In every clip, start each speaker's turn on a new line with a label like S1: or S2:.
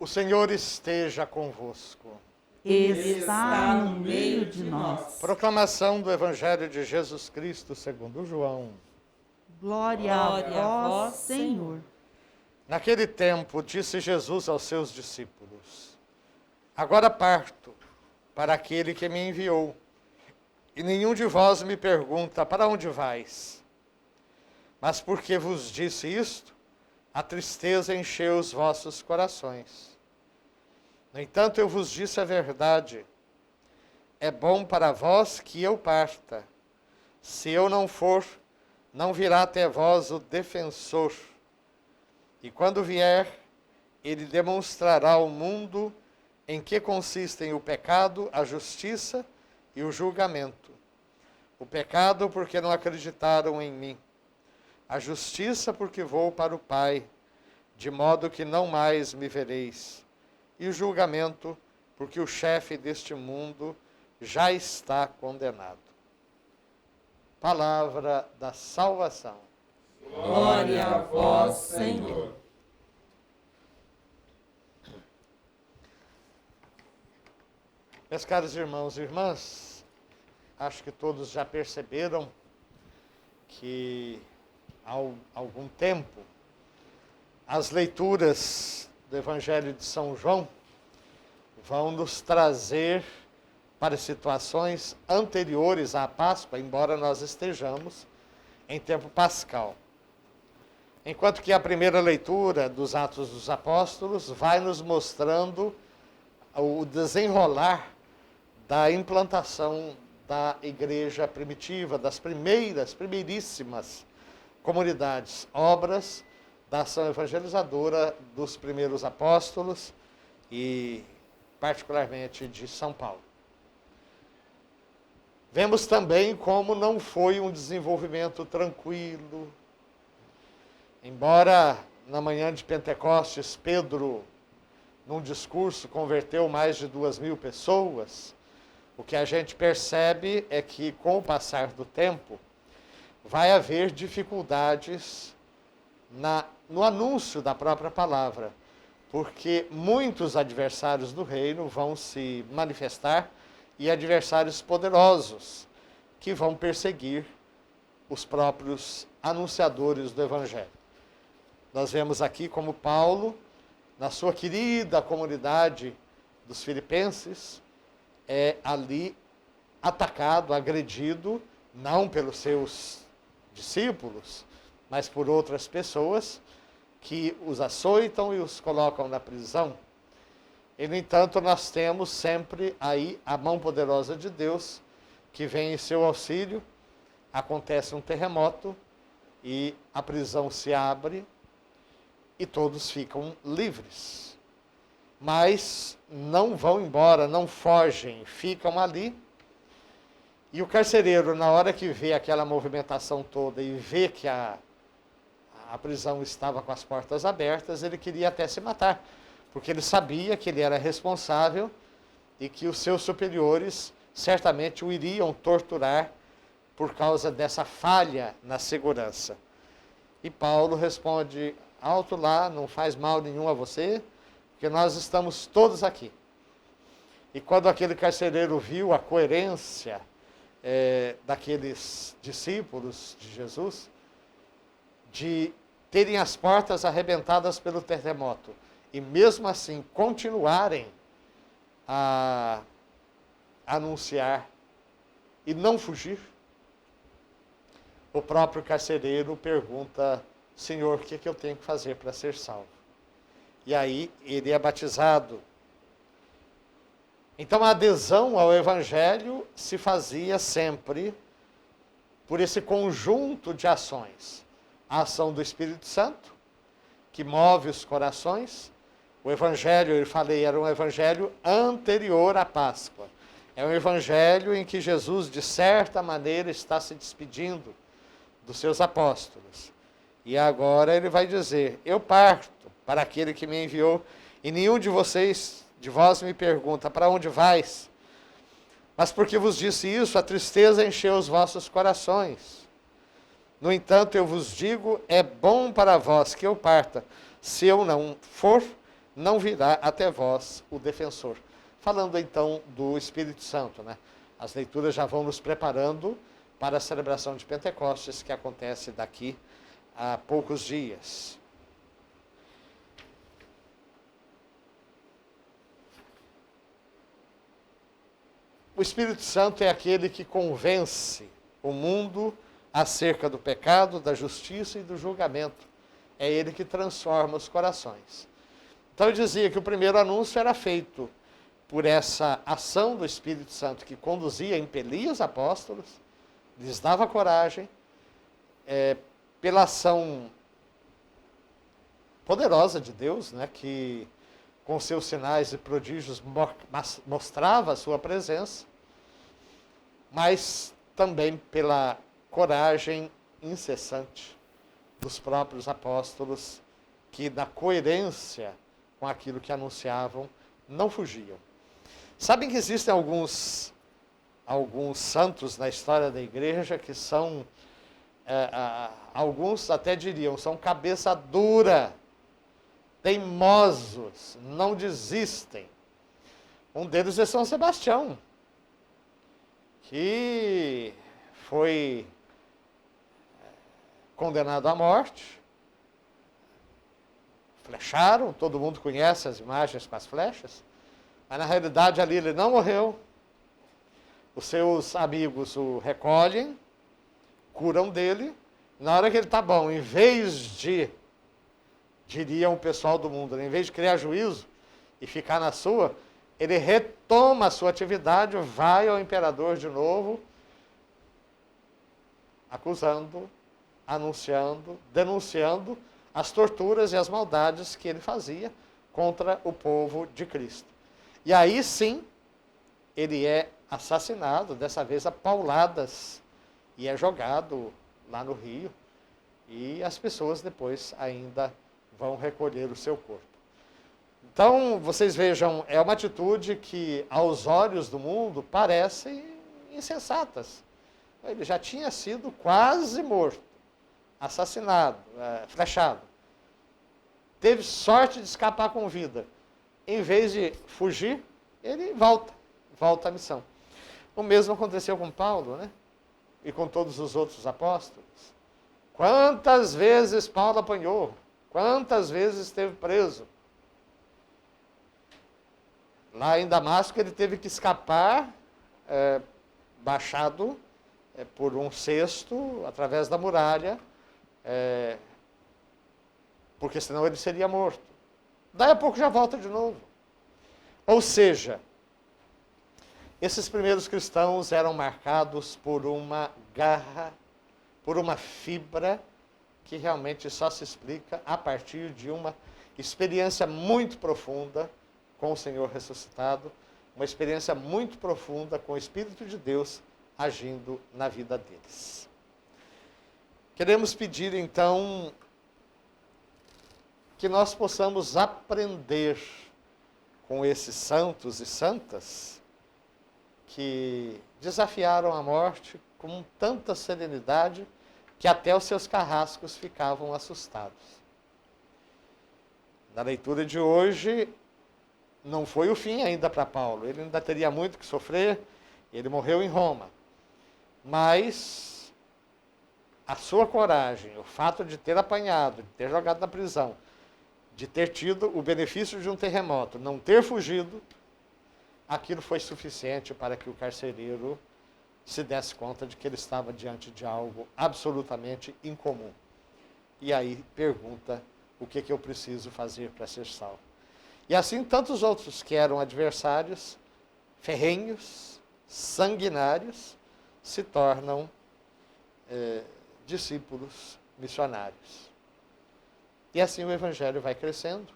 S1: O Senhor esteja convosco.
S2: Está no meio de nós.
S1: Proclamação do Evangelho de Jesus Cristo segundo João.
S2: Glória a vós, Senhor.
S1: Naquele tempo, disse Jesus aos seus discípulos: Agora parto para aquele que me enviou, e nenhum de vós me pergunta: para onde vais? Mas porque vos disse isto, a tristeza encheu os vossos corações. No entanto, eu vos disse a verdade. É bom para vós que eu parta. Se eu não for, não virá até vós o defensor. E quando vier, ele demonstrará ao mundo em que consistem o pecado, a justiça e o julgamento. O pecado, porque não acreditaram em mim. A justiça, porque vou para o Pai, de modo que não mais me vereis. E o julgamento, porque o chefe deste mundo já está condenado. Palavra da salvação.
S2: Glória a vós, Senhor.
S1: Meus caros irmãos e irmãs, acho que todos já perceberam que há algum tempo as leituras do Evangelho de São João vão nos trazer para situações anteriores à Páscoa, embora nós estejamos em tempo pascal. Enquanto que a primeira leitura dos Atos dos Apóstolos vai nos mostrando o desenrolar da implantação da igreja primitiva, das primeiríssimas comunidades, obras da ação evangelizadora dos primeiros apóstolos e particularmente de São Paulo. Vemos também como não foi um desenvolvimento tranquilo. Embora na manhã de Pentecostes Pedro, num discurso, converteu mais de 2.000 pessoas, o que a gente percebe é que com o passar do tempo vai haver dificuldades no anúncio da própria palavra, porque muitos adversários do reino vão se manifestar e adversários poderosos que vão perseguir os próprios anunciadores do Evangelho. Nós vemos aqui como Paulo, na sua querida comunidade dos filipenses, é ali atacado, agredido, não pelos seus discípulos, mas por outras pessoas que os açoitam e os colocam na prisão. E, no entanto, nós temos sempre aí a mão poderosa de Deus, que vem em seu auxílio, acontece um terremoto e a prisão se abre e todos ficam livres. Mas não vão embora, não fogem, ficam ali. E o carcereiro, na hora que vê aquela movimentação toda e vê que a prisão estava com as portas abertas, ele queria até se matar, porque ele sabia que ele era responsável e que os seus superiores certamente o iriam torturar por causa dessa falha na segurança. E Paulo responde: alto lá, não faz mal nenhum a você, porque nós estamos todos aqui. E quando aquele carcereiro viu a coerência daqueles discípulos de Jesus, de terem as portas arrebentadas pelo terremoto, e mesmo assim continuarem a anunciar e não fugir, o próprio carcereiro pergunta: Senhor, o que eu tenho que fazer para ser salvo? E aí ele é batizado. Então a adesão ao Evangelho se fazia sempre por esse conjunto de ações. A ação do Espírito Santo, que move os corações. O Evangelho, eu falei, era um Evangelho anterior à Páscoa. É um Evangelho em que Jesus, de certa maneira, está se despedindo dos seus apóstolos. E agora ele vai dizer: eu parto para aquele que me enviou, e nenhum de vós me pergunta: para onde vais? Mas porque vos disse isso, a tristeza encheu os vossos corações. No entanto, eu vos digo, é bom para vós que eu parta. Se eu não for, não virá até vós o defensor. Falando então do Espírito Santo, né? As leituras já vão nos preparando para a celebração de Pentecostes, que acontece daqui a poucos dias. O Espírito Santo é aquele que convence o mundo acerca do pecado, da justiça e do julgamento. É ele que transforma os corações. Então eu dizia que o primeiro anúncio era feito por essa ação do Espírito Santo que conduzia, impelia os apóstolos, lhes dava coragem, pela ação poderosa de Deus, né, que com seus sinais e prodígios mostrava a sua presença, mas também pela coragem incessante dos próprios apóstolos, que na coerência com aquilo que anunciavam, não fugiam. Sabem que existem alguns santos na história da igreja que são, alguns até diriam, são cabeça dura, teimosos, não desistem. Um deles é São Sebastião, que foi condenado à morte. Flecharam, todo mundo conhece as imagens com as flechas, mas na realidade ali ele não morreu. Os seus amigos o recolhem, curam dele. Na hora que ele está bom, em vez de, diriam o pessoal do mundo, em vez de criar juízo e ficar na sua, ele retoma a sua atividade, vai ao imperador de novo, acusando, anunciando, denunciando as torturas e as maldades que ele fazia contra o povo de Cristo. E aí sim, ele é assassinado, dessa vez a pauladas, e é jogado lá no rio, e as pessoas depois ainda vão recolher o seu corpo. Então, vocês vejam, é uma atitude que, aos olhos do mundo, parece insensatas. Ele já tinha sido quase morto, assassinado, flechado. Teve sorte de escapar com vida. Em vez de fugir, ele volta à missão. O mesmo aconteceu com Paulo, né? E com todos os outros apóstolos. Quantas vezes Paulo apanhou? Quantas vezes esteve preso? Lá em Damasco ele teve que escapar, baixado por um cesto, através da muralha, porque senão ele seria morto. Daí a pouco já volta de novo. Ou seja, esses primeiros cristãos eram marcados por uma garra, por uma fibra que realmente só se explica a partir de uma experiência muito profunda com o Senhor ressuscitado, uma experiência muito profunda com o Espírito de Deus agindo na vida deles. Queremos pedir, então, que nós possamos aprender com esses santos e santas que desafiaram a morte com tanta serenidade que até os seus carrascos ficavam assustados. Na leitura de hoje, não foi o fim ainda para Paulo. Ele ainda teria muito que sofrer. Ele morreu em Roma. Mas a sua coragem, o fato de ter apanhado, de ter jogado na prisão, de ter tido o benefício de um terremoto, não ter fugido, aquilo foi suficiente para que o carcereiro se desse conta de que ele estava diante de algo absolutamente incomum. E aí pergunta, o que eu preciso fazer para ser salvo? E assim tantos outros que eram adversários, ferrenhos, sanguinários, se tornam discípulos missionários. E assim o Evangelho vai crescendo.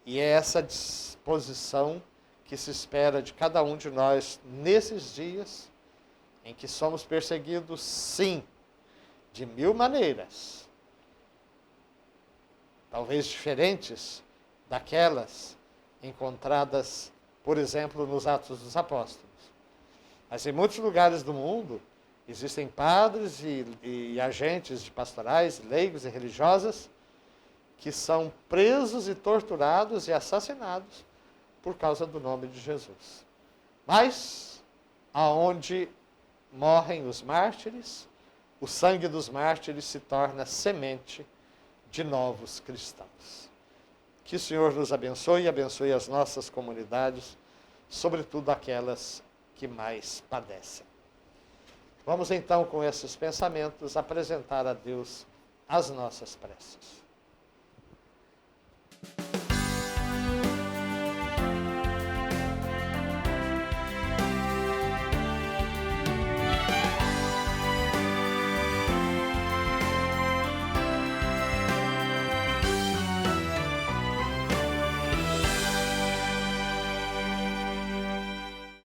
S1: E é essa disposição que se espera de cada um de nós nesses dias em que somos perseguidos, sim, de mil maneiras, talvez diferentes daquelas encontradas, por exemplo, nos Atos dos Apóstolos. Mas em muitos lugares do mundo existem padres e agentes de pastorais, leigos e religiosas que são presos e torturados e assassinados por causa do nome de Jesus. Mas, aonde morrem os mártires, o sangue dos mártires se torna semente de novos cristãos. Que o Senhor nos abençoe e abençoe as nossas comunidades, sobretudo aquelas que mais padecem. Vamos então, com esses pensamentos, apresentar a Deus as nossas preces.